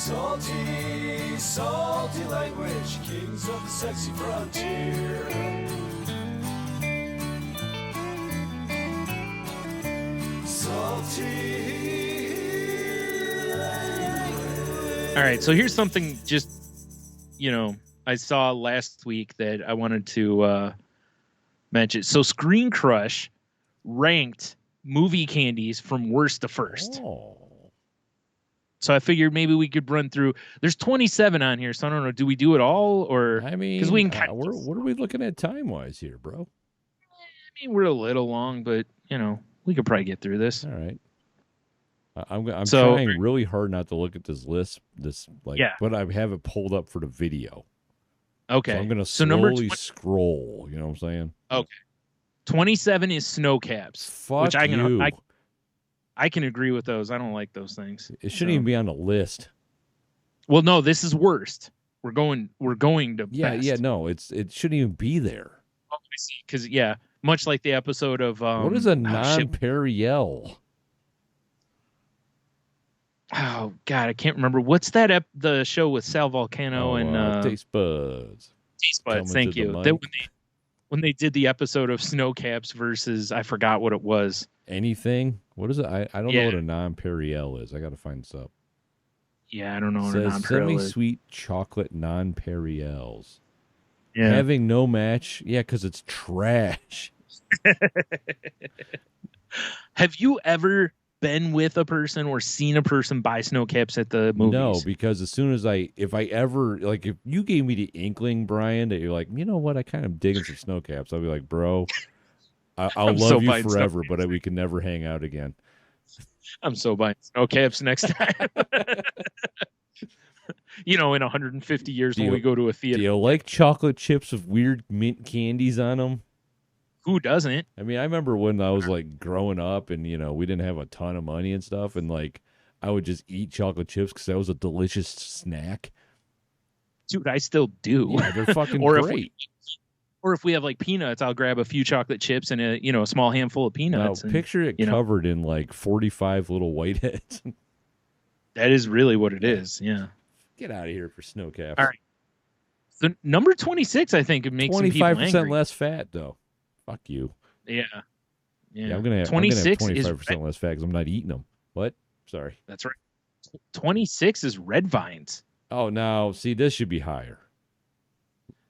Salty, salty language, kings of the sexy frontier. Salty language. All right, so here's something just, I saw last week that I wanted to mention. So Screen Crush ranked Movie Candies from worst to first. Oh. So I figured maybe we could run through. There's 27 on here, so I don't know. Do we do it all, or I mean, because we can kind of, what are we looking at time wise here, bro? I mean, we're a little long, but we could probably get through this. All right. I'm So- trying really hard not to look at this list. But I have it pulled up for the video. Okay. So I'm gonna So number slowly scroll. You know what I'm saying? Okay. 27 is snow caps, Fuck which you. I can agree with those. I don't like those things. It shouldn't even be on the list. Well, no, this is worst. We're going to best. No, it shouldn't even be there. Oh, I see. Because much like the episode of What is a non-Periel? Oh God, I can't remember. What's that? The show with Sal Volcano and Taste Buds. Taste Buds. Coming Thank to you. the That mic. when they did the episode of Snow Caps versus I forgot what it was. Anything? What is it? I don't know Yeah. what a non-Periel is. I got to find this up. Yeah, I don't know It what a says non-Periel is. semi-sweet chocolate non-Periels. Yeah. Having no match. Yeah, because it's trash. Have you ever been with a person or seen a person buy snow caps at the movies? No, because as soon as if you gave me the inkling, Brian, that you're like, you know what, I kind of digging some snow caps, I'll be like, bro, I'll I'm love so you buying snow forever, caps. but we can never hang out again. I'm so buying snow caps next time. In 150 years when we go to a Do theater. you like chocolate chips with weird mint candies on them? Who doesn't? I mean, I remember when I was like growing up and, we didn't have a ton of money and stuff. And like, I would just eat chocolate chips because that was a delicious snack. Dude, I still do. Yeah, they're fucking Or great. if we have like peanuts, I'll grab a few chocolate chips and a small handful of peanuts. Now, and, picture it covered in like 45 little whiteheads. that is really what it is. Yeah. Get out of here for snow caps. All right. So number 26, I think, it makes some people 25% angry. less fat, though. Fuck you. Yeah. Yeah, I'm gonna have 26 25% less fat because I'm not eating them. What? Sorry. That's right. 26 is red vines. Oh, no. See, this should be higher.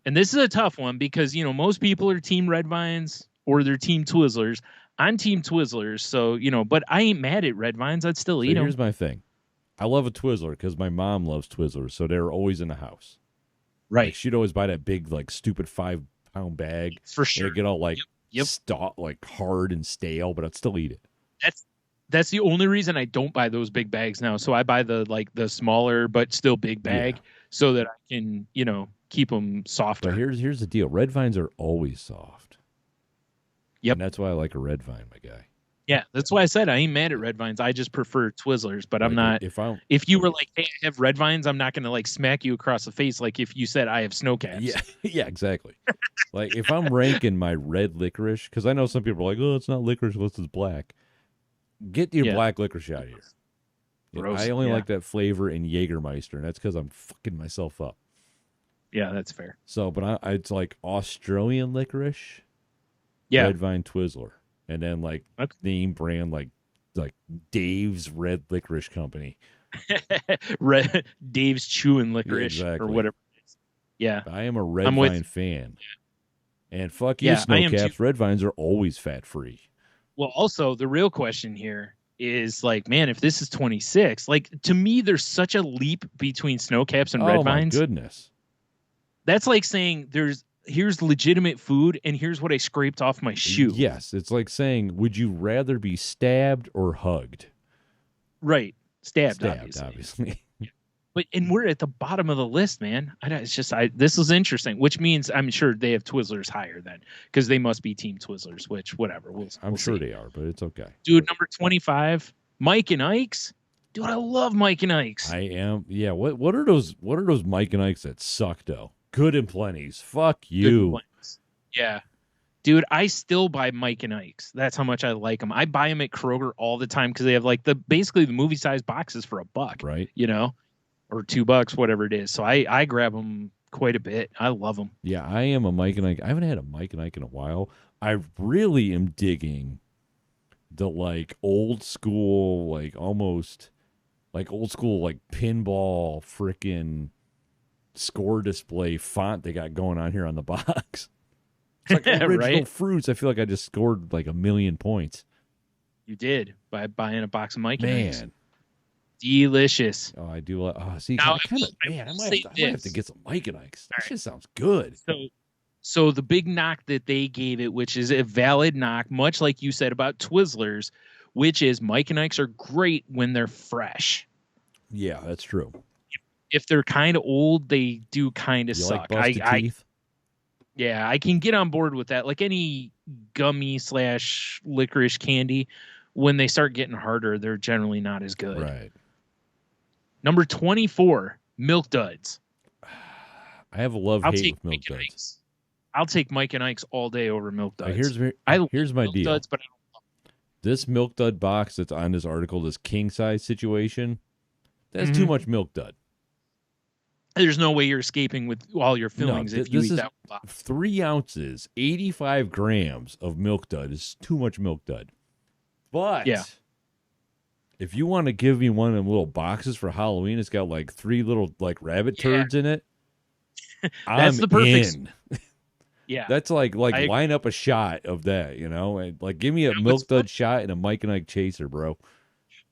And this is a tough one because, most people are team red vines or they're team Twizzlers. I'm team Twizzlers. So, but I ain't mad at red vines. I'd still eat them. Here's my thing. I love a Twizzler because my mom loves Twizzlers, so they're always in the house. Right. Like, she'd always buy that big, like, stupid 5-pound bag. For sure. It'd get all, like, Yep. like hard and stale, but I'd still eat it. That's the only reason I don't buy those big bags now. So I buy the smaller but still big bag so that I can, keep them softer. But here's the deal. Red vines are always soft. Yep. And that's why I like a red vine, my guy. Yeah, that's why I said I ain't mad at red vines. I just prefer Twizzlers, but I'm Like, not. If you were like, hey, I have red vines, I'm not going to like smack you across the face like if you said I have snow caps. Yeah, yeah, exactly. Like if I'm ranking my red licorice, because I know some people are like, oh, it's not licorice unless it's black. Get your black licorice out of here. Gross. I only like that flavor in Jägermeister, and that's because I'm fucking myself up. Yeah, that's fair. So, but it's like Australian licorice, Yeah. Red Vine Twizzler, and then like name brand like Dave's Red Licorice Company. Red Dave's chewing licorice Exactly. or whatever it is. Yeah. I am a Red Vine fan. And fuck you, I snow am caps. too. Red Vines are always fat free. Well, also the real question here is like, man, if this is 26, like to me, there's such a leap between snow caps and red vines. Oh my goodness. That's like saying here's legitimate food and here's what I scraped off my shoe. Yes, it's like saying, would you rather be stabbed or hugged? Right. Stabbed obviously. Obviously. And we're at the bottom of the list, man. It's just this is interesting, which means I'm sure they have Twizzlers higher then because they must be Team Twizzlers, which whatever. I'm sure see. they are, but it's okay. Dude, number 25, Mike and Ike's. Dude, I love Mike and Ike's. I am. Yeah. What are those Mike and Ike's that suck though? Good and plenty's. Fuck you. Yeah. Dude, I still buy Mike and Ike's. That's how much I like them. I buy them at Kroger all the time because they have like basically the movie size boxes for $1. Right. You know? or $2, whatever it is. So I grab them quite a bit. I love them. Yeah, I am a Mike and Ike. I haven't had a Mike and Ike in a while. I really am digging the like old school, like almost like old school, like pinball freaking score display font they got going on here on the box. It's like original Right? fruits. I feel like I just scored like 1,000,000 points. You did by buying a box of Mike and Ike's. Man. Delicious. Oh, I do. See, Now, I kind of, I man, I will might, say have to, I might have to this. get some Mike and Ike's. That All shit sounds good. So the big knock that they gave it, which is a valid knock, much like you said about Twizzlers, which is Mike and Ike's are great when they're fresh. Yeah, that's true. If they're kind of old, they do kind of You suck. like busted teeth? Yeah, I can get on board with that. Like any gummy / licorice candy, when they start getting harder, they're generally not as good. Right. Number 24, Milk Duds. I have a love-hate with Milk Duds. Ike's. I'll take Mike and Ike's all day over Milk Duds. Here's my Milk deal. Duds, but I don't love them. This Milk Dud box that's on this article, this king size situation, that's too much Milk Dud. There's no way you're escaping with all your fillings if you eat that box. 3 ounces, 85 grams of Milk Dud is too much Milk Dud. But Yeah. if you want to give me one of them little boxes for Halloween, it's got like 3 little like rabbit turds in it. That's the perfect. in. Yeah. That's like line up a shot of that, you know? And like give me a Milk Dud shot and a Mike and Ike chaser, bro.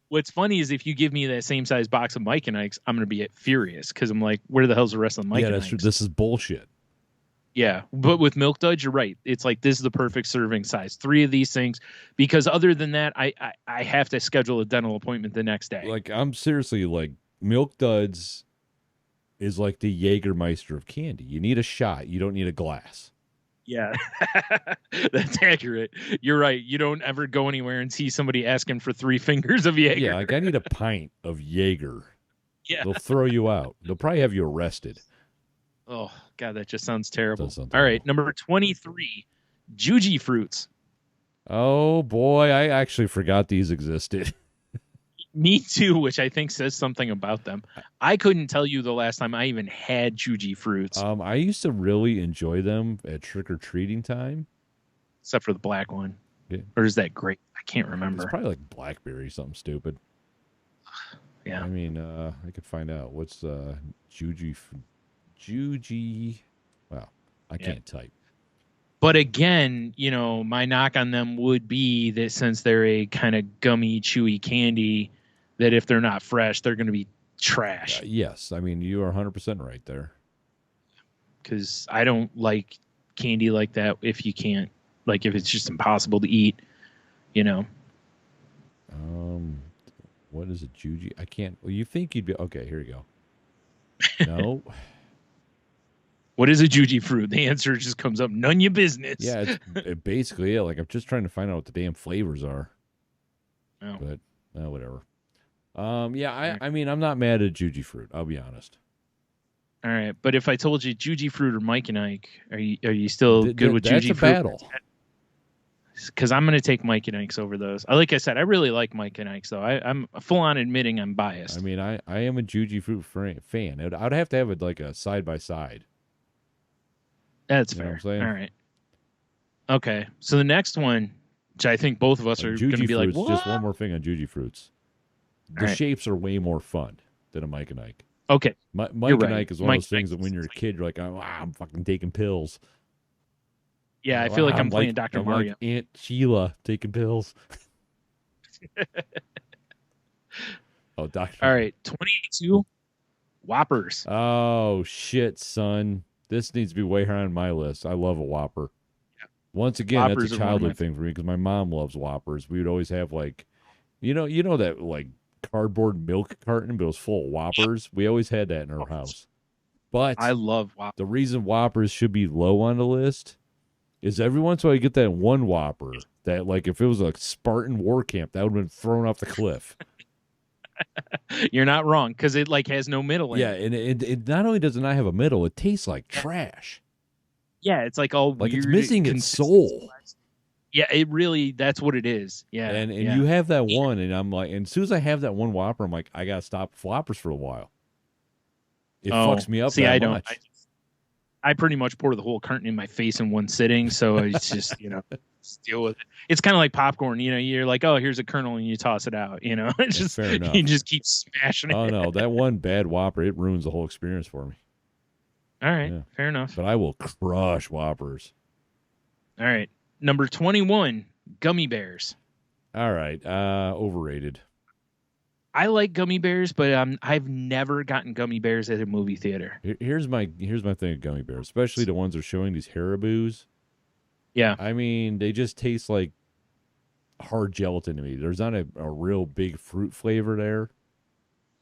What's funny is if you give me that same size box of Mike and Ike's, I'm going to be furious because I'm like, where the hell's the rest of the Mike and Ike's? True. This is bullshit. Yeah, but with Milk Duds, you're right. It's like this is the perfect serving size. 3 of these things, because other than that, I have to schedule a dental appointment the next day. Like I'm seriously like Milk Duds is like the Jägermeister of candy. You need a shot. You don't need a glass. Yeah, that's accurate. You're right. You don't ever go anywhere and see somebody asking for 3 fingers of Jaeger. Yeah, like I need a pint of Jaeger. Yeah. They'll throw you out. They'll probably have you arrested. Oh, God, that just sounds terrible. Does sound All right, terrible. number 23, Juji Fruits. Oh, boy. I actually forgot these existed. Me too, which I think says something about them. I couldn't tell you the last time I even had Juji Fruits, I used to really enjoy them at trick-or-treating time. except for the black one. Yeah. Or is that grape? I can't remember. It's probably like blackberry, something stupid. Yeah. I mean, I could find out. What's Juji? Wow, I can't type. But again, you know, my knock on them would be that since they're a kind of gummy, chewy candy, that if they're not fresh, they're going to be trash. Yes, I mean, you are 100% right there. Because I don't like candy like that if you can't, like if it's just impossible to eat, you know. What is a Juji? I can't. Well, you think you'd be okay? Here you go. No. What is a Juji fruit? The answer just comes up. None your business. Yeah, it's basically it. Like I'm just trying to find out what the damn flavors are. Oh. But whatever. Yeah, I mean, I'm not mad at Juji fruit. I'll be honest. All right, but if I told you Juji fruit or Mike and Ike, are you still good with That's Juji a fruit? battle. Because I'm going to take Mike and Ike's over those. Like I said, I really like Mike and Ike's, though. I'm full on admitting I'm biased. I mean, I am a Juji fruit fan. I'd have to have it like a side by side. That's You know fair. what I'm saying? All right. Okay, so the next one, which I think both of us are going to Juji be like, fruits. what? Just one more thing on Juji fruits. The right. shapes are way more fun than a Mike and Ike. Okay, Mike right. and Ike is one Mike of those things and that when you're a kid, you're like, I'm fucking taking pills. yeah, I feel like I'm playing Dr. I'm Mario. like Aunt Sheila taking pills. Oh, Dr. All right, 22, Whoppers. Oh, shit, son. This needs to be way higher on my list. I love a Whopper. Yeah. Once again, Whoppers that's a are one of my childhood thing for me because my mom loves Whoppers. We would always have like, you know that like cardboard milk carton, but it was full of Whoppers. We always had that in our house. But I love Whoppers. the reason Whoppers should be low on the list is every once in a while you get that one Whopper that, like, if it was a Spartan war camp, that would have been thrown off the cliff. You're not wrong because it like has no middle. Yeah, and it not only does it not have a middle, it tastes like trash. Yeah, it's like all Like weird, it's missing its soul. Yeah, it really. That's what it is. Yeah, And yeah. you have that one, and I'm like, and as soon as I have that one Whopper, I'm like, I gotta stop Whoppers for a while. It fucks me up See, that I don't. much. I pretty much pour the whole carton in my face in one sitting, so it's just just deal with it. It's kind of like popcorn. You're like, oh, here's a kernel, and you toss it out. It's just fair enough. you just keep smashing it. Oh no, that one bad Whopper, it ruins the whole experience for me. All right, Yeah. fair enough. But I will crush Whoppers. All right, number 21, gummy bears. All right, overrated. I like gummy bears, but I've never gotten gummy bears at a movie theater. Here's my thing of gummy bears, especially the ones they're showing, these Haribo's. Yeah. I mean, they just taste like hard gelatin to me. There's not a real big fruit flavor there.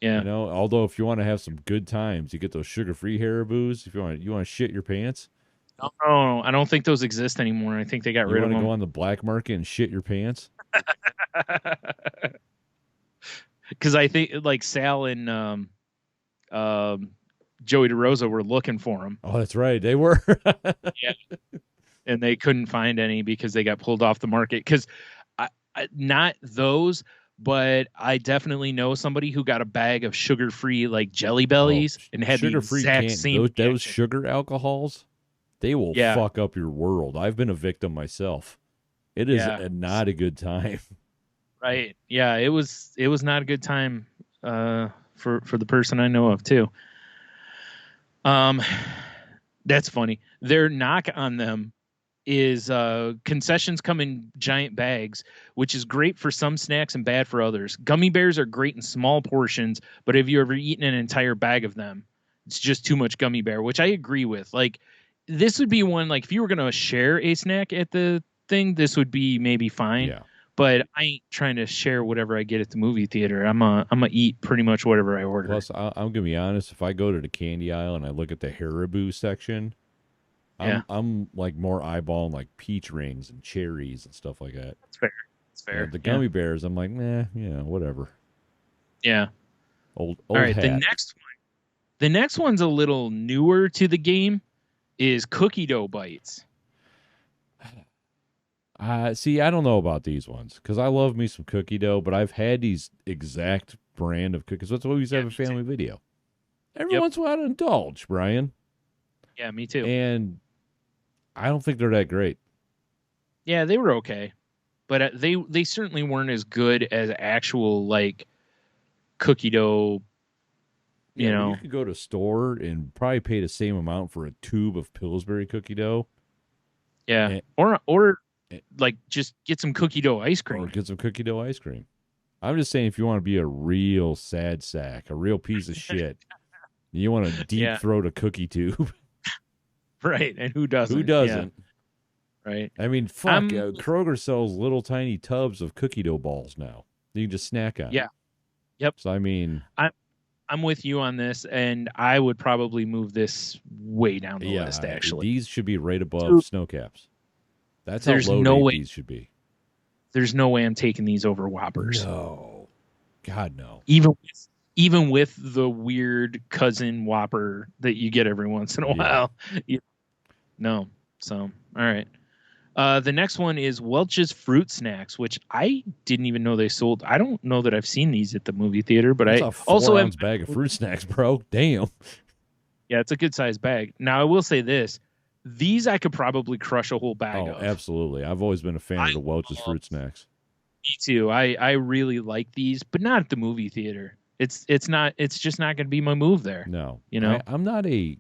Yeah. Although if you want to have some good times, you get those sugar-free Haribo's. If you want to shit your pants. No, I don't think those exist anymore. I think they got rid of them. You want to go on the black market and shit your pants? Because I think like Sal and Joey DeRosa were looking for them. Oh, that's right. They were. Yeah. And they couldn't find any because they got pulled off the market. Because not those, but I definitely know somebody who got a bag of sugar-free like Jelly Bellies and had the exact same. Those sugar alcohols, they will fuck up your world. I've been a victim myself. It is not a good time. Right. Yeah, it was not a good time for the person I know of too. That's funny. Their knock on them is concessions come in giant bags, which is great for some snacks and bad for others. Gummy bears are great in small portions, but have you ever eaten an entire bag of them? It's just too much gummy bear, which I agree with. Like, this would be one, like, if you were going to share a snack at the thing, this would be maybe fine. Yeah. But I ain't trying to share whatever I get at the movie theater. I'm gonna eat pretty much whatever I order. Plus, I'm gonna be honest. If I go to the candy aisle and I look at the Haribo section, I'm like more eyeballing like peach rings and cherries and stuff like that. That's fair. That's fair. The gummy bears, I'm like, whatever. Yeah. Old All right. hat. The next one's a little newer to the game. Is cookie dough bites. See, I don't know about these ones because I love me some cookie dough, but I've had these exact brand of cookies. That's why we used to have a family video. Every once in a while, to indulge, Brian. Yeah, me too. And I don't think they're that great. Yeah, they were okay, but they certainly weren't as good as actual like cookie dough. You could go to a store and probably pay the same amount for a tube of Pillsbury cookie dough. Yeah, or like just get some cookie dough ice cream. Or get some cookie dough ice cream. I'm just saying, if you want to be a real sad sack, a real piece of shit, you want to deep throat a cookie tube. Right, and who doesn't? Who doesn't? Yeah. Right. I mean, fuck. Kroger sells little tiny tubs of cookie dough balls now. You can just snack on. Yeah. Yep. So I mean, I'm with you on this, and I would probably move this way down the list. Actually, these should be right above snow caps. That's how low these should be. There's no way I'm taking these over Whoppers. No. God, no. Even with the weird cousin Whopper that you get every once in a while. No. So, all right. The next one is Welch's Fruit Snacks, which I didn't even know they sold. I don't know that I've seen these at the movie theater, but That's I a 4 also ounce bag of fruit snacks, bro. Damn. Yeah, it's a good sized bag. Now, I will say this. These I could probably crush a whole bag of. Oh, absolutely. I've always been a fan of the Welch's Fruit Snacks. Me too. I really like these, but not at the movie theater. It's just not going to be my move there. No. I'm not a...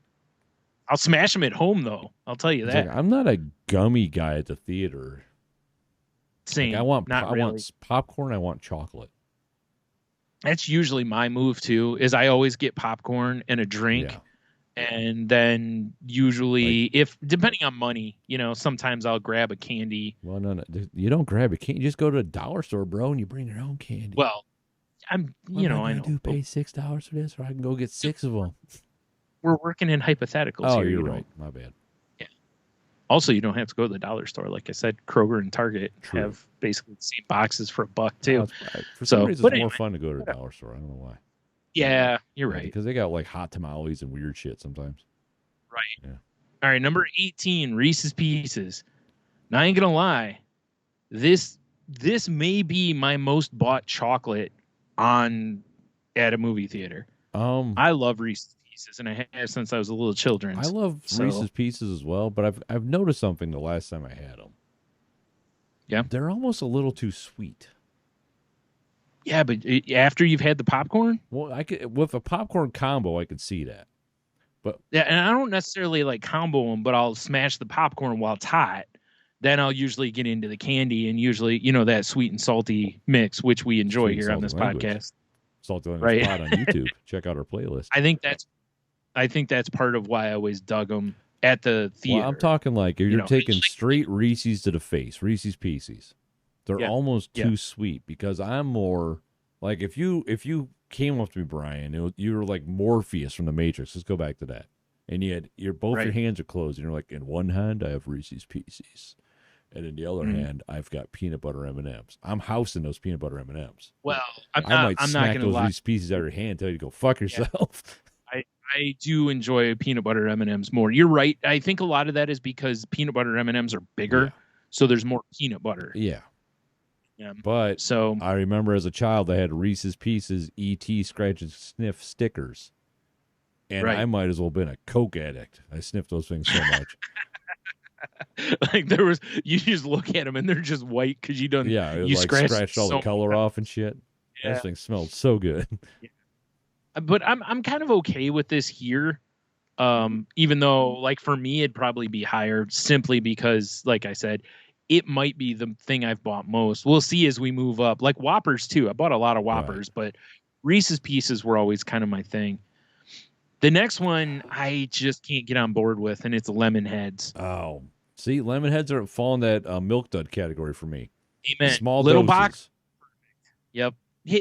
I'll smash them at home, though. I'll tell you that. Like, I'm not a gummy guy at the theater. Same. Like, I want popcorn. I want chocolate. That's usually my move, too, is I always get popcorn and a drink. Yeah. And then usually, if depending on money, sometimes I'll grab a candy. Well, no, you don't grab a candy. You just go to a dollar store, bro, and you bring your own candy. Well, I know. I do pay $6 for this, or I can go get 6 of them. We're working in hypotheticals. Oh, here, you're right. My bad. Yeah. Also, you don't have to go to the dollar store. Like I said, Kroger and Target have basically the same boxes for $1 too. For some reason, it's more fun to go to a dollar store. I don't know why. Yeah, you're right. Because they got like hot tamales and weird shit sometimes. Right. Yeah. All right, number 18, Reese's Pieces. Now, I ain't gonna lie, this may be my most bought chocolate at a movie theater. I love Reese's Pieces. Pieces, and I have since I was a little children. I love Reese's Pieces as well, but I've noticed something the last time I had them. Yeah, they're almost a little too sweet. Yeah, but after you've had the popcorn, well, I could with a popcorn combo, I could see that. But yeah, and I don't necessarily like combo them, but I'll smash the popcorn while it's hot. Then I'll usually get into the candy, and usually, that sweet and salty mix, which we enjoy here on this podcast. Salty Language Pod on YouTube. Check out our playlist. I think that's part of why I always dug them at the theater. Well, I'm talking like if you're taking straight Reese's to the face, Reese's Pieces. They're almost too sweet because I'm more like if you came up to me, Brian, you were like Morpheus from the Matrix. Let's go back to that. And you had your hands are closed, and you're like, in one hand I have Reese's Pieces, and in the other hand I've got peanut butter M&Ms. I'm housing those peanut butter M&Ms. Well, I might smack those Reese's Pieces out of your hand, tell you to go fuck yourself. I do enjoy peanut butter M&Ms more. You're right. I think a lot of that is because peanut butter M&Ms are bigger, so there's more peanut butter. Yeah. Yeah. But I remember as a child I had Reese's Pieces E.T. Scratch and Sniff stickers. And I might as well have been a Coke addict. I sniffed those things so much. Like you just look at them and they're just white because you scratched all the color off and shit. Yeah. Those things smelled so good. Yeah. But I'm kind of okay with this here. Even though, like, for me, it'd probably be higher simply because, like I said, it might be the thing I've bought most. We'll see as we move up. Like Whoppers, too. I bought a lot of Whoppers, but Reese's Pieces were always kind of my thing. The next one I just can't get on board with, and it's Lemonheads. Oh. See, Lemonheads are falling that Milk Dud category for me. Amen. Small little doses. Box. Yep.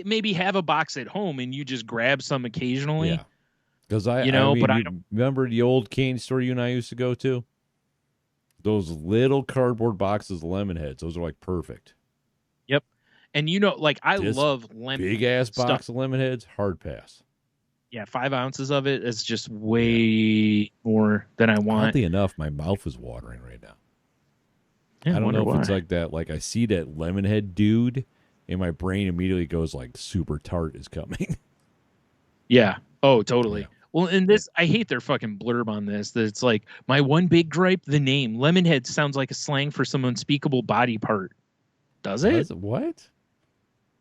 Maybe have a box at home and you just grab some occasionally. Yeah. Because I remember the old candy store you and I used to go to? Those little cardboard boxes of Lemonheads. Those are like perfect. Yep. And I love lemon. Big ass box of Lemonheads, hard pass. Yeah, 5 ounces of it is just way more than I want. Oddly enough, my mouth is watering right now. Yeah, I don't know if it's like that. Like I see that Lemonhead dude, and my brain immediately goes like, super tart is coming. Yeah. Oh, totally. Yeah. Well, and this, I hate their fucking blurb on this. That it's like, my one big gripe, the name. Lemonhead sounds like a slang for some unspeakable body part. Does it? What?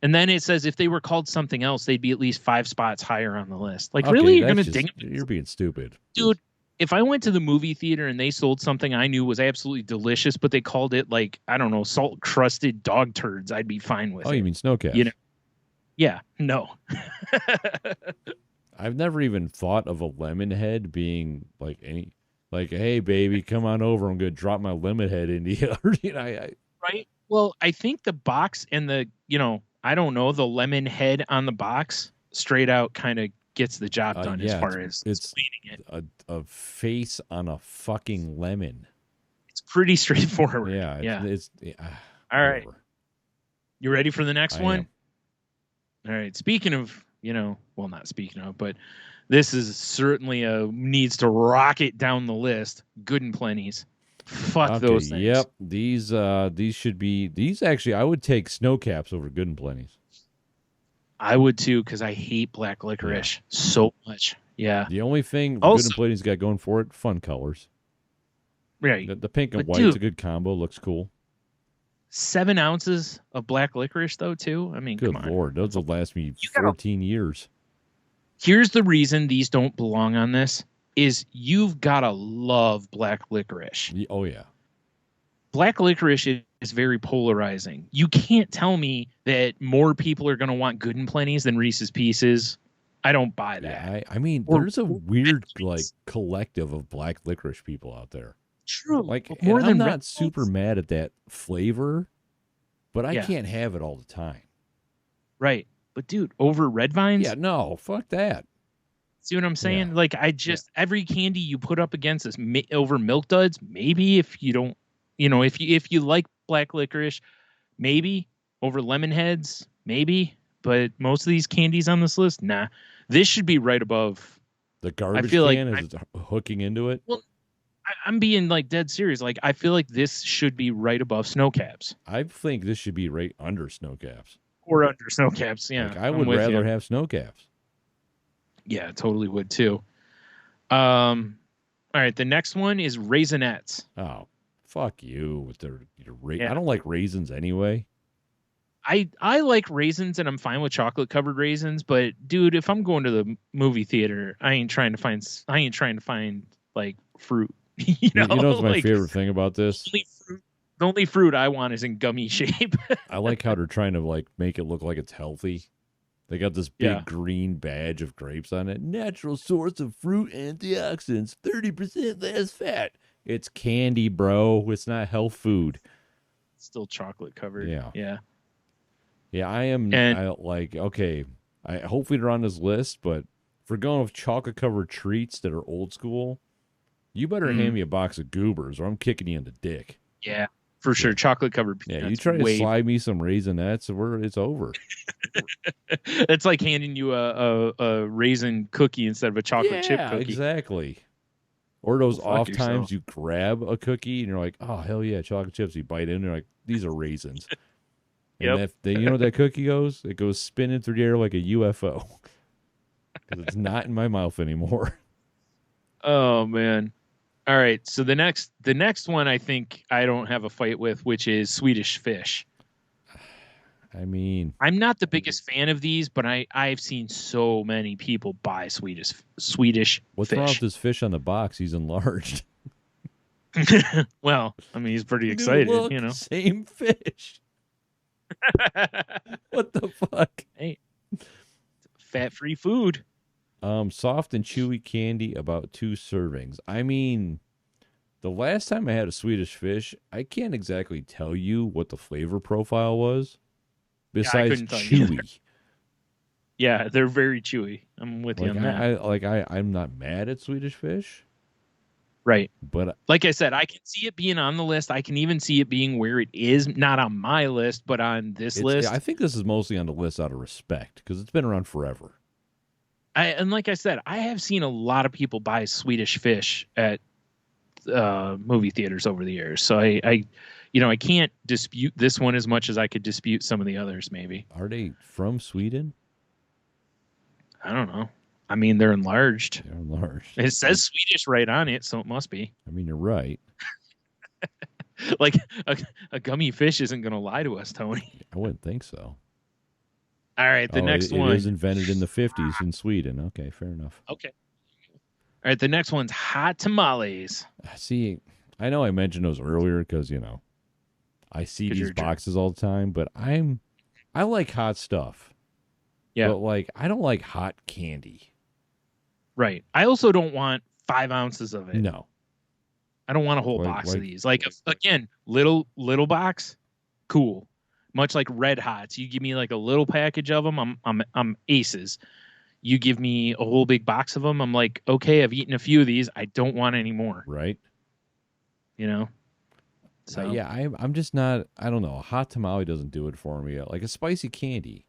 And then it says if they were called something else, they'd be at least 5 spots higher on the list. Like, really? You're going to ding them? You're being stupid. Dude, if I went to the movie theater and they sold something I knew was absolutely delicious, but they called it, like, I don't know, salt-crusted dog turds, I'd be fine with it. Oh, you mean Snowcap? Yeah, no. I've never even thought of a Lemonhead being like hey, baby, come on over. I'm going to drop my Lemonhead into you. Right? Well, I think the box and the, I don't know, the lemon head on the box straight out kind of gets the job done as far as explaining it. A face on a fucking lemon. It's pretty straightforward. Yeah. All right. You ready for the next one? Am. All right. Speaking of, well, not speaking of, but this is certainly needs to rocket down the list. Good and Plenty's. Fuck those things. Yep. These should be actually I would take Snow Caps over Good and Plenty's. I would too, because I hate black licorice so much. Yeah. The only thing Good and Plenty's got going for it, fun colors. Right. The pink and white's a good combo, looks cool. 7 ounces of black licorice though, too. I mean, good come on. Lord, those will last me 14 years. Here's the reason these don't belong on this. Is you've got to love black licorice. Oh, yeah. Black licorice is very polarizing. You can't tell me that more people are going to want Good and Plenty's than Reese's Pieces. I don't buy that. Yeah, I mean, there's a weird collective of black licorice people out there. True. More than I'm not super mad at that flavor, but I can't have it all the time. Right. But, dude, over Red Vines? Yeah, no, fuck that. See what I'm saying? Yeah. Every candy you put up against this over Milk Duds, maybe if you don't, if you like black licorice, maybe over Lemonheads, maybe. But most of these candies on this list, nah. This should be right above. The garbage can is hooking into it? Well, I'm being dead serious. I feel like this should be right above Snow Caps. I think this should be right under Snow Caps. Or under Snow Caps, yeah. I would rather have Snow Caps. Yeah, totally would too. All right, the next one is Raisinets. Oh, fuck you with your Yeah. I don't like raisins anyway. I like raisins and I'm fine with chocolate covered raisins, but dude, if I'm going to the movie theater, I ain't trying to find like fruit. You know what's my Like favorite thing about this? the only fruit I want is in gummy shape. I like how they're trying to like make it look like it's healthy. They got this big Yeah. green badge of grapes on it. Natural source of fruit antioxidants, 30% less fat. It's candy, bro. It's not health food. Still chocolate covered. Yeah. Yeah. Yeah, I am. And I like. Okay, I hopefully they're on this list. But if we're going with chocolate covered treats that are old school, you better hand me a box of Goobers, or I'm kicking you in the dick. yeah, for sure. Chocolate covered Yeah, peanuts. you try to slide me some Raisinets, it's over. It's like handing you a raisin cookie instead of a chocolate chip cookie. Exactly. Or those Go fuck off yourself. times you grab a cookie and you're like, oh hell yeah, chocolate chips. You bite in, and you're like, these are raisins. And Yep. you know what that cookie goes? It goes spinning through the air like a UFO. Because it's not in my mouth anymore. Oh man. All right. So the next one I think I don't have a fight with, which is Swedish fish. I mean, I'm not the biggest fan of these, but I've seen so many people buy Swedish what's fish. wrong with this fish on the box? He's enlarged. Well, I mean, he's pretty Dude, excited, look, you know. Same fish. What the fuck? Hey, fat-free food. Soft and chewy candy, about 2 servings. I mean, the last time I had a Swedish fish, I can't exactly tell you what the flavor profile was. Besides couldn't tell you either. chewy. Yeah, they're very chewy. I'm with you Like on that. I'm not mad at Swedish fish, Right. but Like I said, I can see it being on the list. I can even see it being where it is, not on my list, but on this list. I think this is mostly on the list out of respect because it's been around forever. And like I said, I have seen a lot of people buy Swedish fish at movie theaters over the years. So I can't dispute this one as much as I could dispute some of the others. Maybe. Are they from Sweden? I don't know. I mean, they're enlarged. They're enlarged. It says Swedish right on it, so it must be. I mean, you're right. Like a gummy fish isn't going to lie to us, Tony. I wouldn't think so. All right, the next one. It was invented in the 50s in Sweden. Okay, fair enough. Okay. All right, the next one's hot tamales. See, I know I mentioned those earlier because, I see these boxes all the time, but I like hot stuff. Yeah. But, I don't like hot candy. Right. I also don't want 5 ounces of it. No. I don't want a whole box of these. Again, little box, cool. Much like Red Hots, you give me like a little package of them, I'm aces. You give me a whole big box of them, I'm like, okay, I've eaten a few of these. I don't want any more. Right. So yeah, I'm just not. I don't know. A hot tamale doesn't do it for me. Like a spicy candy.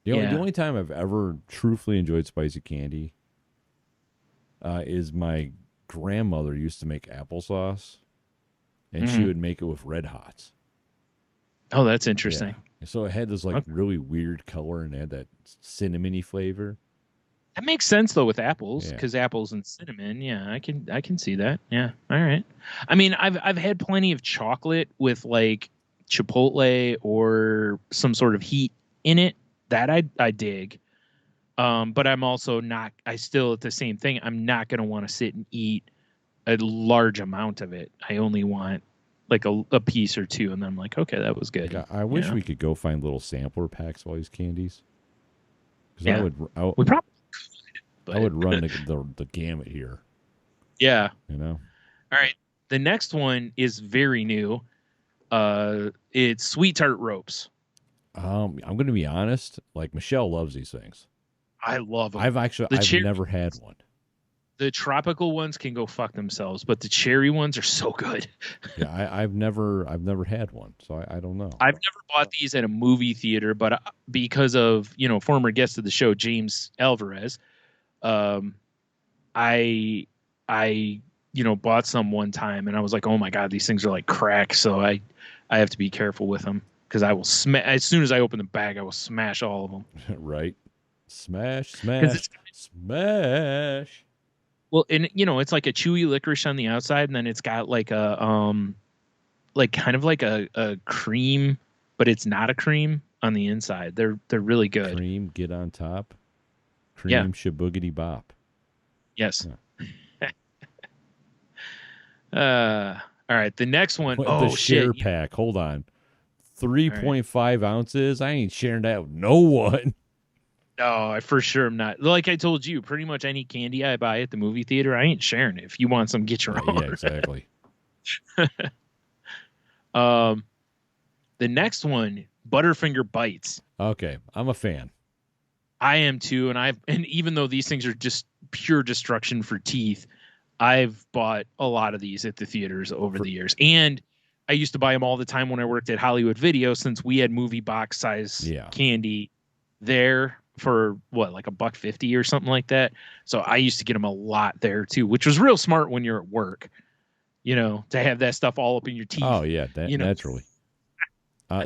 The only time I've ever truthfully enjoyed spicy candy is my grandmother used to make applesauce, and she would make it with Red Hots. Oh, that's interesting. Yeah. So it had this really weird color and it had that cinnamony flavor. That makes sense though with apples, because apples and cinnamon. Yeah, I can see that. Yeah, all right. I mean, I've had plenty of chocolate with like Chipotle or some sort of heat in it that I dig. But I'm also not. I still at the same thing. I'm not going to want to sit and eat a large amount of it. I only want like a piece or two, and then I'm like, okay, that was good. I wish we could go find little sampler packs of all these candies. Yeah, we probably could. But I would run the gamut here. Yeah. All right. The next one is very new. It's Sweet Tart Ropes. I'm going to be honest. Like Michelle loves these things. I love them. I've never had one. The tropical ones can go fuck themselves, but the cherry ones are so good. Yeah, I've never had one, so I don't know. I've never bought these at a movie theater, but because of former guest of the show James Alvarez, I bought some one time, and I was like, oh my god, these things are like crack. So I have to be careful with them because I will as soon as I open the bag, I will smash all of them. Right, smash. Well, and it's like a chewy licorice on the outside, and then it's got like a like kind of like a cream, but it's not a cream on the inside. They're really good. Cream get on top. Yeah. Cream shaboogity bop. Yes. Yeah. All right. The next one. What, the Oh share shit. pack. Hold on. All right. 3.5 ounces. I ain't sharing that with no one. No, I for sure am not. Like I told you, pretty much any candy I buy at the movie theater, I ain't sharing it. If you want some, get your own. Yeah, exactly. Um, the next one, Butterfinger Bites. Okay, I'm a fan. I am too, and even though these things are just pure destruction for teeth, I've bought a lot of these at the theaters over the years, and I used to buy them all the time when I worked at Hollywood Video, since we had movie box size candy there for what, like $1.50 or something like that. So I used to get them a lot there too, which was real smart when you're at work, to have that stuff all up in your teeth. Oh yeah, naturally.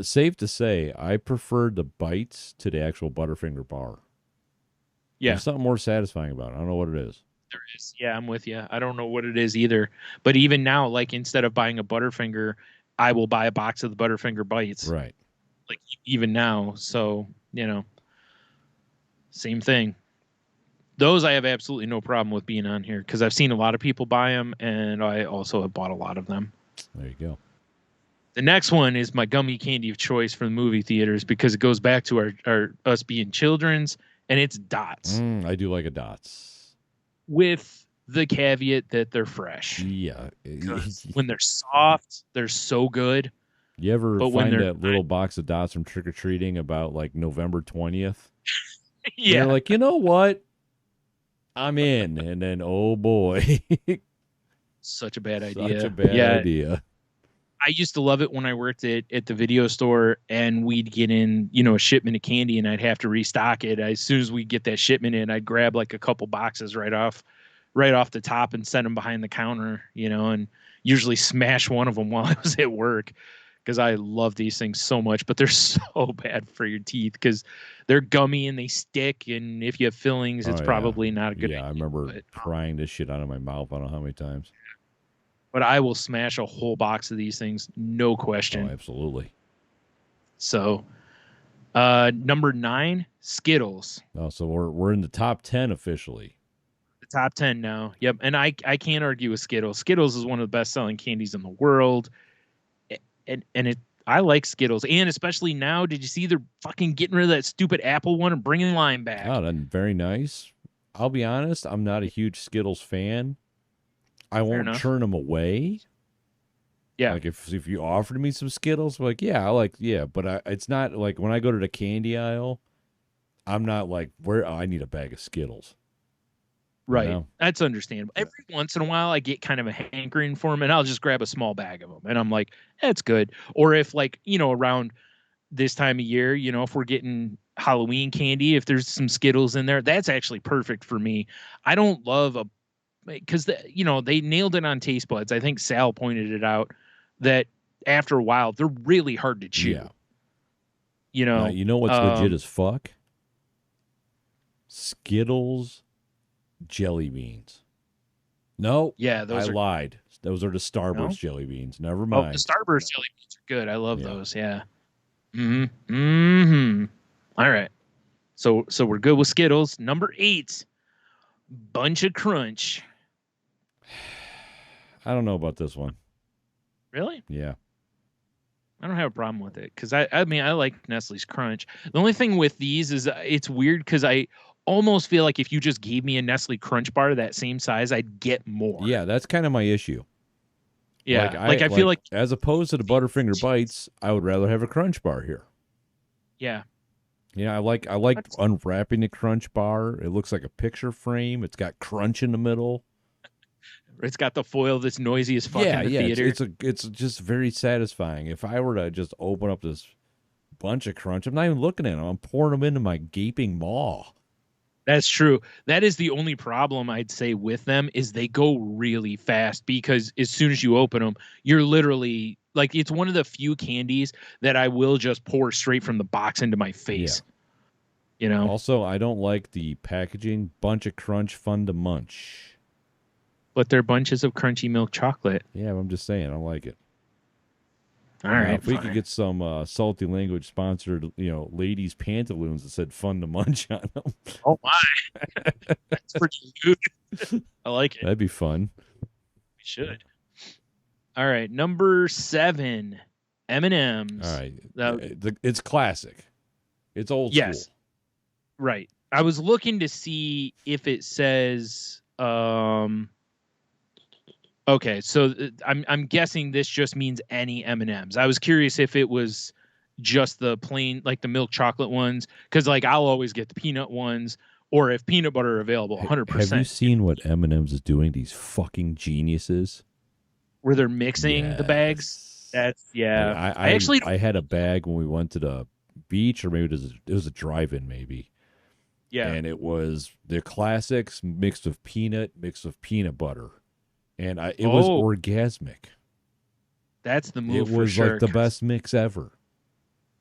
Safe to say, I preferred the bites to the actual Butterfinger bar. Yeah, there's something more satisfying about it. I don't know what it is. There is. Yeah, I'm with you. I don't know what it is either. But even now, like, instead of buying a Butterfinger, I will buy a box of the Butterfinger Bites. Right. Like, even now. So, same thing. Those I have absolutely no problem with being on here because I've seen a lot of people buy them, and I also have bought a lot of them. There you go. The next one is my gummy candy of choice for the movie theaters because it goes back to our us being children's, and it's Dots. I do like a Dots. With the caveat that they're fresh. Yeah. When they're soft, they're so good. You ever find that little box of Dots from trick-or-treating about like November 20th? Yeah. You're like, you know what? I'm in. And then, oh boy. Such a bad idea. Such a bad idea. I used to love it when I worked at the video store and we'd get in, a shipment of candy and I'd have to restock it. As soon as we get that shipment in, I'd grab like a couple boxes right off the top and set them behind the counter, and usually smash one of them while I was at work because I love these things so much, but they're so bad for your teeth because they're gummy and they stick. And if you have fillings, it's probably not a good idea. Yeah, I remember prying this shit out of my mouth. I don't know how many times. But I will smash a whole box of these things, no question. Oh, absolutely. So, number 9, Skittles. Oh, so we're in the top 10 officially. The top 10 now. Yep, and I can't argue with Skittles. Skittles is one of the best-selling candies in the world, and I like Skittles, and especially now. Did you see they're fucking getting rid of that stupid apple one and bringing lime back? Oh, that's very nice. I'll be honest, I'm not a huge Skittles fan. I won't churn them away. Yeah. Like if you offered me some Skittles, I'm like, but it's not like when I go to the candy aisle, I'm not like, I need a bag of Skittles. Right. You know? That's understandable. Every once in a while I get kind of a hankering for them and I'll just grab a small bag of them and I'm like, that's good. Or if around this time of year, if we're getting Halloween candy, if there's some Skittles in there, that's actually perfect for me. I don't love because they nailed it on taste buds. I think Sal pointed it out that after a while they're really hard to chew. Yeah. You know what's legit as fuck? Skittles jelly beans. No. Yeah, I lied. Those are the Starburst jelly beans. Never mind. Oh, the Starburst jelly beans are good. I love those. Yeah. Mm-hmm. All right. So we're good with Skittles. Number 8, Buncha CRUNCH. I don't know about this one. Really? Yeah. I don't have a problem with it because I like Nestle's Crunch. The only thing with these is it's weird because I almost feel like if you just gave me a Nestle Crunch bar that same size, I'd get more. Yeah, that's kind of my issue. Yeah, I feel like as opposed to the Butterfinger Bites, I would rather have a Crunch bar here. Yeah. Yeah, I like unwrapping the Crunch bar. It looks like a picture frame. It's got Crunch in the middle. It's got the foil that's noisy as fuck in the theater. It's just very satisfying. If I were to just open up this bunch of Crunch, I'm not even looking at them. I'm pouring them into my gaping maw. That's true. That is the only problem I'd say with them is they go really fast because as soon as you open them, you're literally like, it's one of the few candies that I will just pour straight from the box into my face. Also, I don't like the packaging. Bunch of Crunch, fun to munch. but they're bunches of crunchy milk chocolate. Yeah, I'm just saying, I like it. All right, if we fine. could get some salty language sponsored, ladies' pantaloons that said "fun to munch" on them, Oh my, that's pretty good. I like it. that'd be fun. We should. All right, number 7, M&M's. All right, it's classic. It's old Yes. school. Right. I was looking to see if it says. Okay, so I'm guessing this just means any M&Ms. I was curious if it was just the plain, like the milk chocolate ones, because like I'll always get the peanut ones, or if peanut butter available, 100%. Have you seen what M&M's is doing? These fucking geniuses. Where they're mixing the bags? That's yeah. Like, I had a bag when we went to the beach, or maybe it was a drive-in, maybe. Yeah. And it was the classics mixed with peanut butter. And it was orgasmic. That's the move. It was for sure, like the best mix ever.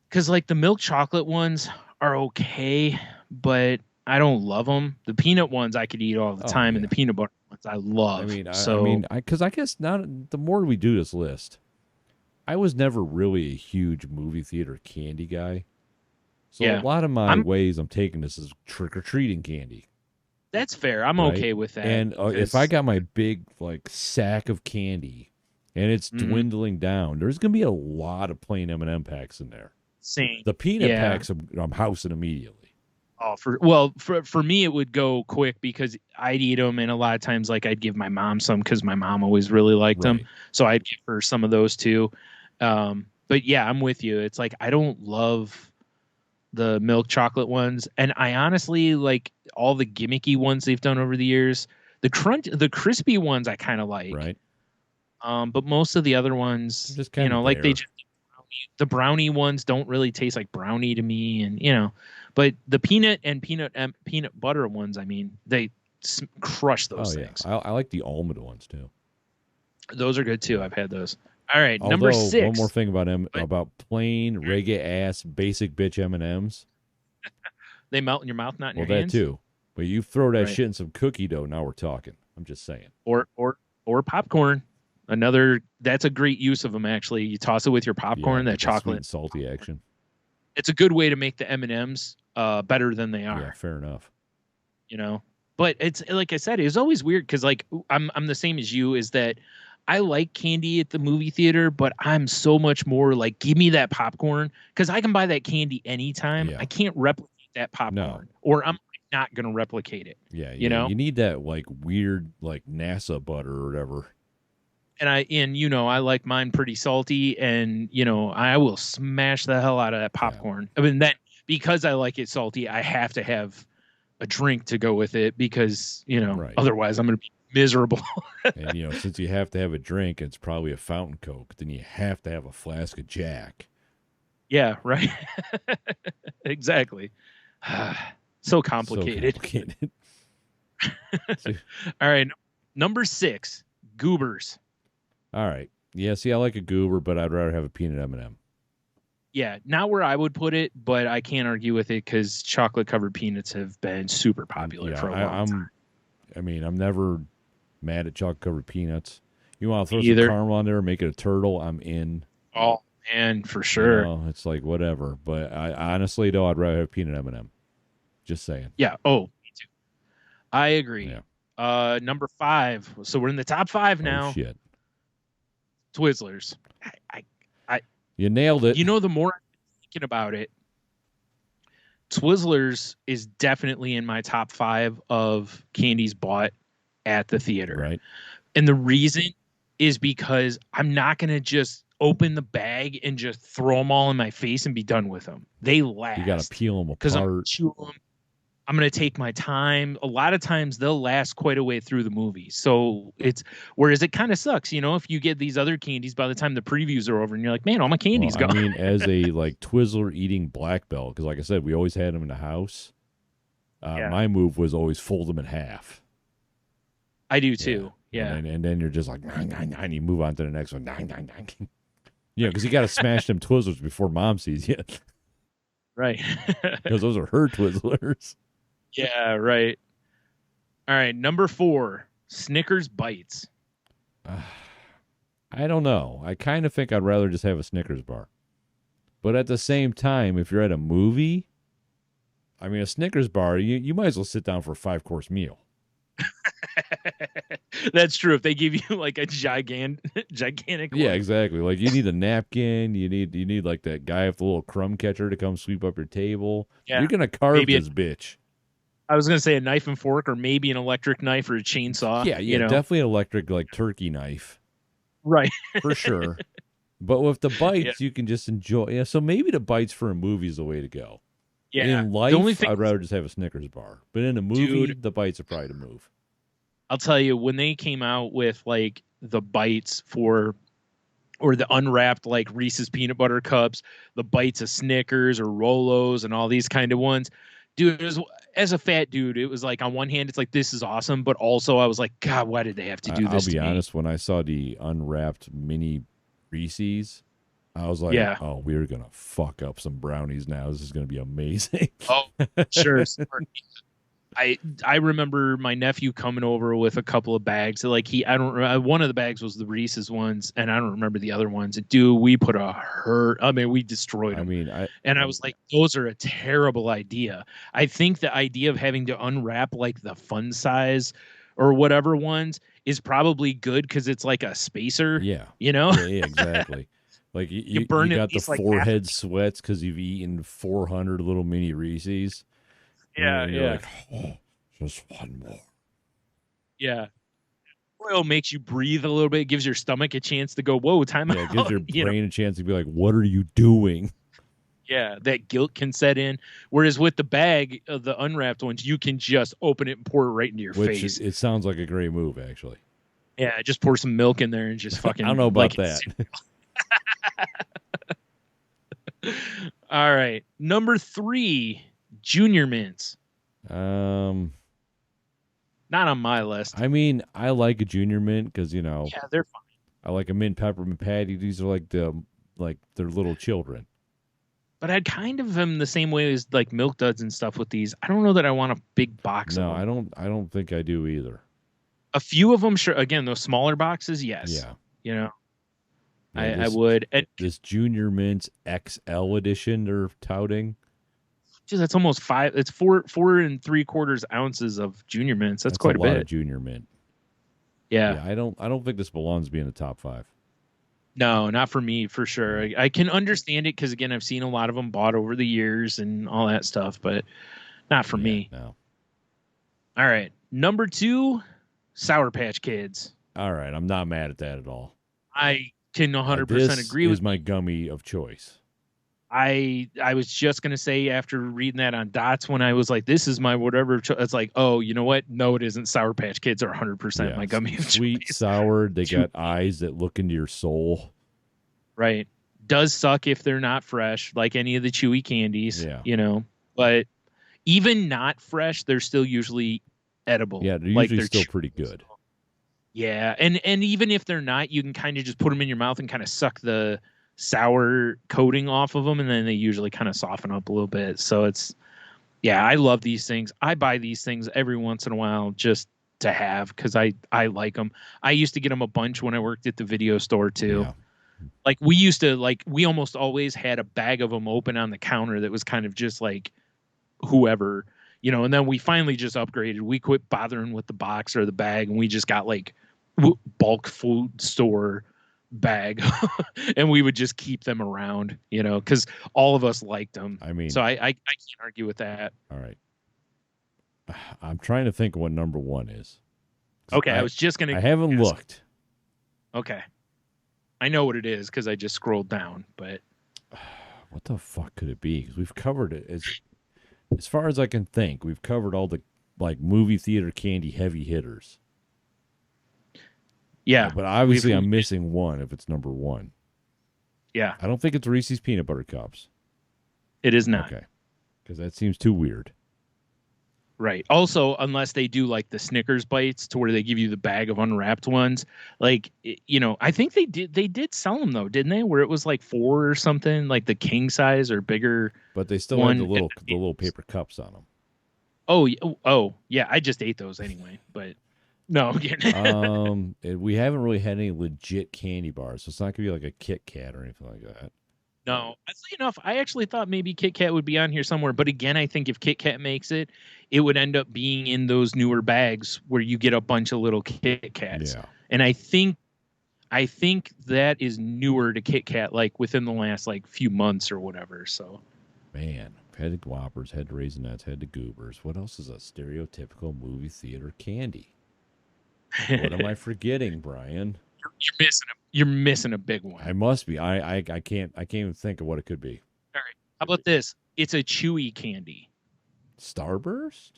Because like the milk chocolate ones are okay, but I don't love them. The peanut ones I could eat all the time, and the peanut butter ones I love. Because I guess now the more we do this list, I was never really a huge movie theater candy guy. So a lot of my ways I'm taking this is trick-or-treating candy. That's fair. I'm okay with that. And if I got my big sack of candy and it's dwindling down, there's going to be a lot of plain M&M packs in there. Same. The peanut packs I'm housing immediately. Oh, for me it would go quick because I'd eat them, and a lot of times I'd give my mom some because my mom always really liked them, so I'd give her some of those too. But yeah, I'm with you. It's like I don't love the milk chocolate ones, and I honestly like all the gimmicky ones they've done over the years. The crispy ones I kind of like, right? But most of the other ones, just kind of like the brownie ones don't really taste like brownie to me, and but the peanut and peanut butter ones, I mean, they crush those things. I like the almond ones too. Those are good too. I've had those. All right, number 6. One more thing about plain reggae ass basic bitch M&Ms. They melt in your mouth, not in your hands. That too. But you throw that shit in some cookie dough, now we're talking. I'm just saying. Or popcorn. That's a great use of them. Actually, you toss it with your popcorn. That chocolate, sweet and salty action. It's a good way to make the M&Ms better than they are. Yeah, fair enough. But it's like I said, it was always weird because like I'm the same as you. Is that I like candy at the movie theater, but I'm so much more like, give me that popcorn, because I can buy that candy anytime. Yeah. I can't replicate that popcorn, or I'm not going to replicate it. Yeah, you need that weird NASA butter or whatever. And I like mine pretty salty, and I will smash the hell out of that popcorn. Yeah. I mean, that because I like it salty, I have to have a drink to go with it because otherwise I'm going to be miserable. And since you have to have a drink, it's probably a fountain Coke, then you have to have a flask of Jack. Yeah, right. Exactly. So complicated. All right, number 6, Goobers. All right. Yeah, see, I like a Goober, but I'd rather have a peanut M&M. Yeah, not where I would put it, but I can't argue with it because chocolate-covered peanuts have been super popular for a long time. I mean, I'm never mad at chocolate-covered peanuts. You want to throw some caramel on there and make it a turtle, I'm in. Oh, man, for sure. It's like whatever. But I honestly, though, I'd rather have peanut M&M. Just saying. Yeah. Oh, me too. I agree. Yeah. Number 5. So we're in the top 5 now. Oh, shit. Twizzlers. You nailed it. The more I'm thinking about it, Twizzlers is definitely in my top 5 of candies bought at the theater. Right. And the reason is because I'm not going to just open the bag and just throw them all in my face and be done with them. They last. You got to peel them apart. Because I'm going to chew them. I'm going to take my time. A lot of times they'll last quite a way through the movie. So whereas it kind of sucks, if you get these other candies by the time the previews are over and you're like, man, all my candy's gone. I mean, as a Twizzler eating black belt, because like I said, we always had them in the house. My move was always fold them in half. I do too. Yeah. And then you're just like, and you move on to the next one. Because you got to smash them Twizzlers before mom sees you. Right. Because those are her Twizzlers. Yeah, right. All right, number 4, Snickers bites. I don't know. I kind of think I'd rather just have a Snickers bar. But at the same time, if you're at a movie, I mean, a Snickers bar, you might as well sit down for a 5-course meal. That's true. If they give you like a gigantic Yeah, one. exactly. Like you need a napkin, you need like that guy with the little crumb catcher to come sweep up your table. Yeah, you're gonna carve maybe this bitch. I was gonna say a knife and fork, or maybe an electric knife or a chainsaw. Yeah, you know? definitely an electric like turkey knife Right. for sure. But with the bites, you can just enjoy. Yeah, so maybe the bites for a movie is the way to go. Yeah. In life, the only thing, I'd rather just have a Snickers bar. But in a movie, Dude, the bites are probably the move. I'll tell you, when they came out with like the bites or the unwrapped like Reese's peanut butter cups, the bites of Snickers or Rolos and all these kind of ones, dude, as a fat dude, it was like on one hand, it's like, this is awesome. But also I was like, God, why did they have to do this? I'll be honest, when I saw the unwrapped mini Reese's, I was like, Yeah. oh, we're going to fuck up some brownies now. This is going to be amazing. Oh, sure. I remember my nephew coming over with a couple of bags. Like one of the bags was the Reese's ones, and I don't remember the other ones. Dude, we put a hurt. I mean, we destroyed them. I mean, I was like, those are a terrible idea. I think the idea of having to unwrap like the fun size or whatever ones is probably good because it's like a spacer. Yeah. You know? Yeah, exactly. Like you burn got the like forehead sweats because you've eaten 400 little mini Reese's. Yeah, and you're like, oh, just one more. Yeah. Oil makes you breathe a little bit. It gives your stomach a chance to go, whoa, time out. It gives your brain a chance to be like, what are you doing? Yeah, that guilt can set in. Whereas with the bag of the unwrapped ones, you can just open it and pour it right into your face. It sounds like a great move, actually. Yeah, just pour some milk in there and just fucking. I don't know about that. All right. Number 3, Junior Mints. Not on my list. I mean, I like a Junior Mint because, yeah, they're fine. I like a mint peppermint patty. These are like they're little children. But I'd kind of am the same way as like Milk Duds and stuff with these. I don't know that I want a big box of them. I don't think I do either. A few of them, sure. Again, those smaller boxes, yes. Yeah. You know, Yeah, I would. This Junior Mints XL edition they're touting. Geez, that's almost 5. It's 4 3/4 ounces of Junior Mints. That's quite a bit. Of Junior Mint. Yeah. I don't think this belongs to be in the top 5. No, not for me, for sure. I can understand it because, again, I've seen a lot of them bought over the years and all that stuff, but not for me. No. All right. Number 2, Sour Patch Kids. All right. I'm not mad at that at all. I can 100% agree with this is my gummy of choice. I was just going to say after reading that on Dots when I was like, this is my whatever. It's like, oh, you know what? No, it isn't. Sour Patch Kids are 100% my gummy of sweet, choice. sour. They got eyes that look into your soul. Right. Does suck if they're not fresh, like any of the chewy candies, you know. But even not fresh, they're still usually edible. Yeah, they're usually still pretty good. Yeah, and even if they're not, you can kind of just put them in your mouth and kind of suck the sour coating off of them, and then they usually kind of soften up a little bit. So it's, yeah, I love these things. I buy these things every once in a while just to have because I like them. I used to get them a bunch when I worked at the video store too. Yeah. Like we almost always had a bag of them open on the counter that was kind of just like whoever, you know, and then we finally just upgraded. We quit bothering with the box or the bag, and we just got like bulk food store bag and we would just keep them around, you know, because all of us liked them. I mean, so I can't argue with that. All right. I'm trying to think of what number 1 is. Okay, I was just gonna. I haven't looked. Okay, I know what it is because I just scrolled down. But what the fuck could it be? Because we've covered it as far as I can think. We've covered all the like movie theater candy heavy hitters. Yeah, but obviously I'm missing one if it's number 1. Yeah. I don't think it's Reese's Peanut Butter Cups. It is not. Okay. Because that seems too weird. Right. Also, unless they do like the Snickers bites to where they give you the bag of unwrapped ones. Like, you know, I think they did sell them though, didn't they? Where it was like 4 or something, like the king size or bigger. But they still have the little paper cups on them. Oh, yeah. I just ate those anyway, but No, I'm kidding. We haven't really had any legit candy bars, so it's not gonna be like a Kit Kat or anything like that. No, oddly enough, I actually thought maybe Kit Kat would be on here somewhere. But again, I think if Kit Kat makes it, it would end up being in those newer bags where you get a bunch of little Kit Kats. Yeah. And I think that is newer to Kit Kat, like within the last like few months or whatever. So, Man, head to Whoppers, head to Raisinets, head to Goobers. What else is a stereotypical movie theater candy? What am I forgetting, Brian? you're missing a big one. I must be. I can't even think of what it could be. All right, how about this? It's a chewy candy. Starburst?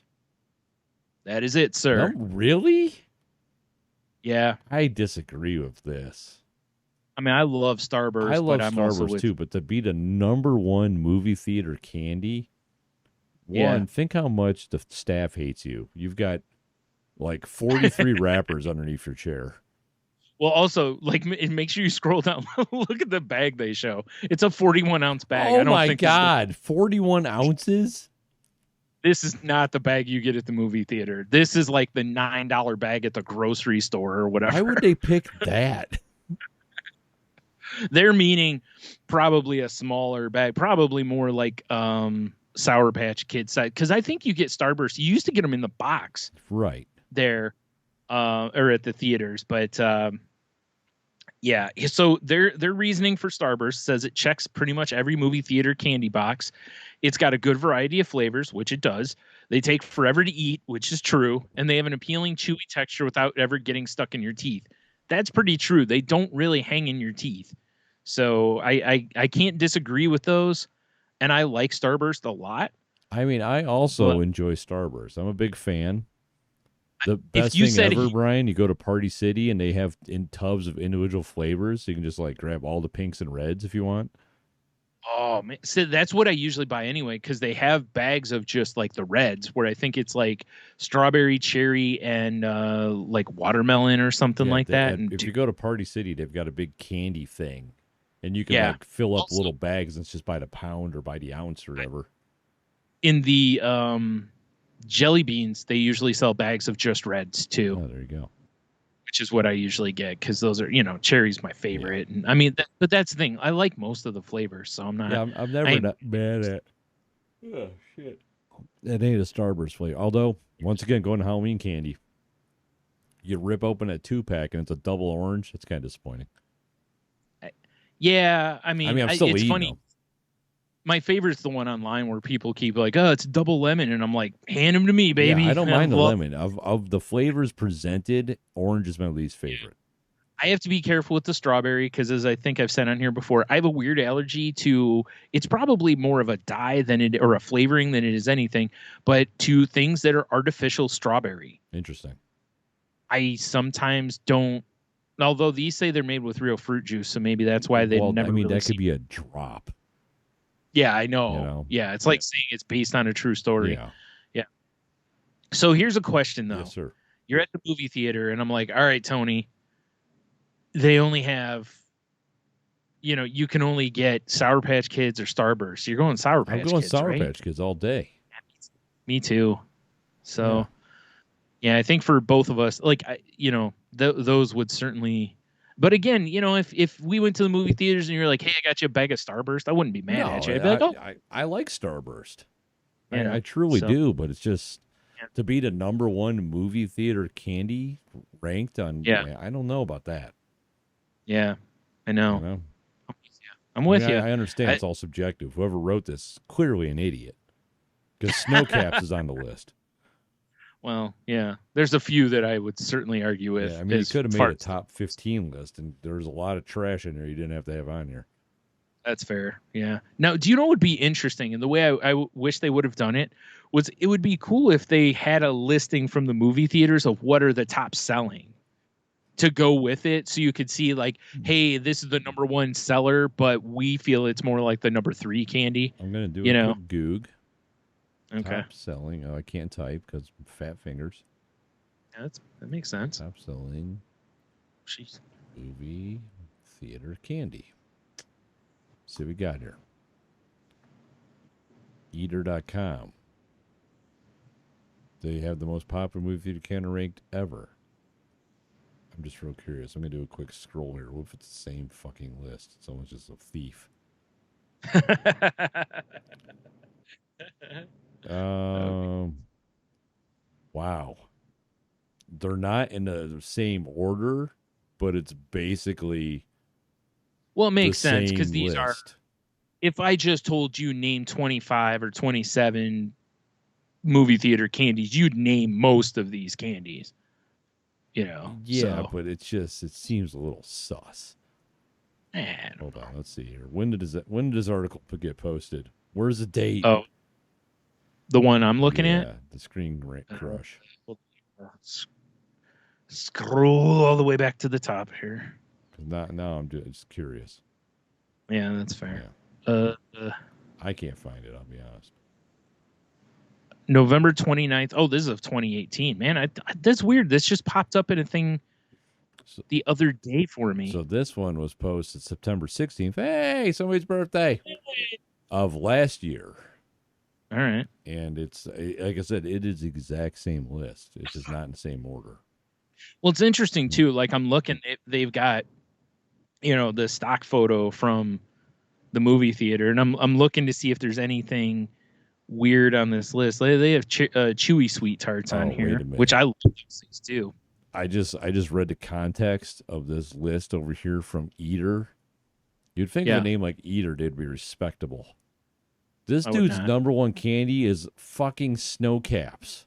That is it, sir. No, really? Yeah, I disagree with this. I mean, I love Starburst. I love but I'm also Starburst with, too, but to be the number one movie theater candy, Yeah. think how much the staff hates you. You've got like 43 wrappers underneath your chair. Well, also, like, make sure you scroll down. Look at the bag they show. It's a 41-ounce bag. Oh I don't my think God, 41 ounces? This is not the bag you get at the movie theater. This is like the $9 bag at the grocery store or whatever. Why would they pick that? They're meaning probably a smaller bag, probably more like Sour Patch Kids size. Because I think you get Starburst. You used to get them in the box Right. there, or at the theaters, but yeah. So their reasoning for Starburst says it checks pretty much every movie theater candy box. It's got a good variety of flavors, which it does. They take forever to eat, which is true, and they have an appealing chewy texture without ever getting stuck in your teeth. That's pretty true. They don't really hang in your teeth. So I can't disagree with those, and I like Starburst a lot. I mean, I also enjoy Starburst. I'm a big fan. The best you thing said ever, Brian, you go to Party City and they have in tubs of individual flavors. So you can just like grab all the pinks and reds if you want. Oh man, so that's what I usually buy anyway, because they have bags of just like the reds, where I think it's like strawberry, cherry, and like watermelon or something like that. And if you go to Party City, they've got a big candy thing, and you can Yeah. like fill up Also- little bags. And it's just by the pound or by the ounce or whatever. in the jelly beans, they usually sell bags of just reds too, Oh, there you go. which is what I usually get because those are, cherry's my favorite. And I mean, but that's the thing. I like most of the flavors, so I'm not. Yeah, I'm never not mad at. Oh shit! That ain't a Starburst flavor. Although, once again, going to Halloween candy, you rip open a 2-pack and it's a double orange. It's kind of disappointing. Yeah, I mean, I'm still it's eating funny. them. My favorite's the one online where people keep like, "Oh, it's double lemon," and I'm like, "Hand them to me, baby." Yeah, I don't mind the Well, lemon. Of the flavors presented, orange is my least favorite. I have to be careful with the strawberry because, as I think I've said on here before, I have a weird allergy to. It's probably more of a dye than it or a flavoring than it is anything, but to things that are artificial strawberry. Interesting. I sometimes don't. Although these say they're made with real fruit juice, so maybe that's why they never. I mean, really that could seen- be a drop. Yeah, I know. You know? Yeah, it's like saying it's based on a true story. Yeah. So here's a question though. Yes, sir. You're at the movie theater, and I'm like, all right, Tony. They only have. You can only get Sour Patch Kids or Starburst. You're going Sour Patch I'm going Kids, Sour right? Patch Kids all day. Me too. So, yeah, I think for both of us, like, those would certainly. But again, if we went to the movie theaters and you're like, "Hey, I got you a bag of Starburst," I wouldn't be mad at you. I'd be like, "Oh, I like Starburst. Yeah, I truly so- do, but it's just Yeah. to be the number one movie theater candy ranked on. Yeah. I don't know about that. yeah, I You know. know? I'm with I mean, you." I understand it's all subjective. Whoever wrote this is clearly an idiot because Snowcaps is on the list. Well, yeah, there's a few that I would certainly argue with. Yeah, I mean, you as could have far made a as- top 15 list, and there's a lot of trash in there you didn't have to have on here. That's fair. Yeah. Now, do you know what would be interesting? And the way I wish they would have done it was it would be cool if they had a listing from the movie theaters of what are the top selling to go with it. So you could see like, hey, this is the number one seller, but we feel it's more like the number 3 candy. I'm going to do You a know. quick Goog. Okay. Top selling. Oh, I can't type because fat fingers. Yeah, that makes sense. Top selling Jeez. movie theater candy. See what we got here. Eater.com. They have the most popular movie theater candy ranked ever. I'm just real curious. I'm gonna do a quick scroll here. What if it's the same fucking list? Someone's just a thief. Wow. They're not in the same order, but it's basically Well, it the makes sense same because these are. list. If I just told you name 25 or 27 movie theater candies, you'd name most of these candies. You know. Yeah, So, but it seems a little sus. man. Hold on, let's see here. When did this article get posted? Where's the date? Oh, the one I'm looking at. The Screen Crush. Scroll all the way back to the top here. Now I'm just curious. Yeah, that's fair. Yeah. I can't find it. I'll be honest. November 29th. Oh, this is of 2018. Man, that's weird. This just popped up in a thing the other day for me. So this one was posted September 16th. Hey, somebody's birthday of last year. All right. And it's, like I said, it is the exact same list. It's just not in the same order. Well, it's interesting too. Like I'm looking, they've got, the stock photo from the movie theater, and I'm looking to see if there's anything weird on this list. They have chewy sweet tarts on here, which I love those things too. I just read the context of this list over here from Eater. You'd think a name like Eater, they'd be respectable. This dude's number one candy is fucking snow caps.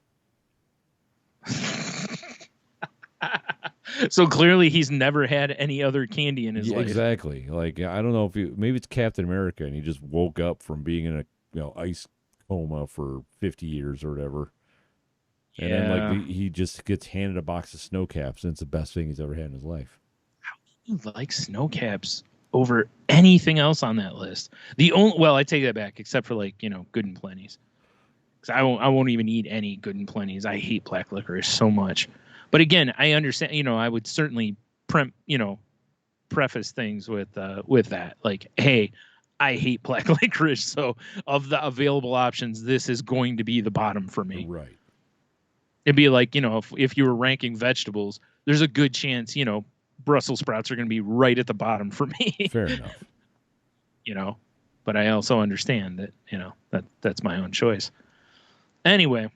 So clearly he's never had any other candy in his life. Exactly. Like, I don't know if maybe it's Captain America and he just woke up from being in a ice coma for 50 years or whatever. And then he just gets handed a box of snow caps and it's the best thing he's ever had in his life. How do you like snow caps over anything else on that list? I take that back, except for Good and Plenty's. Because I won't even eat any Good and Plenty's. I hate black licorice so much. But again, I understand. I would certainly preface things with that. Like, hey, I hate black licorice, so of the available options, this is going to be the bottom for me. Right. It'd be like, if you were ranking vegetables, there's a good chance, Brussels sprouts are going to be right at the bottom for me. Fair enough. But I also understand that, that's my own choice. Anyway,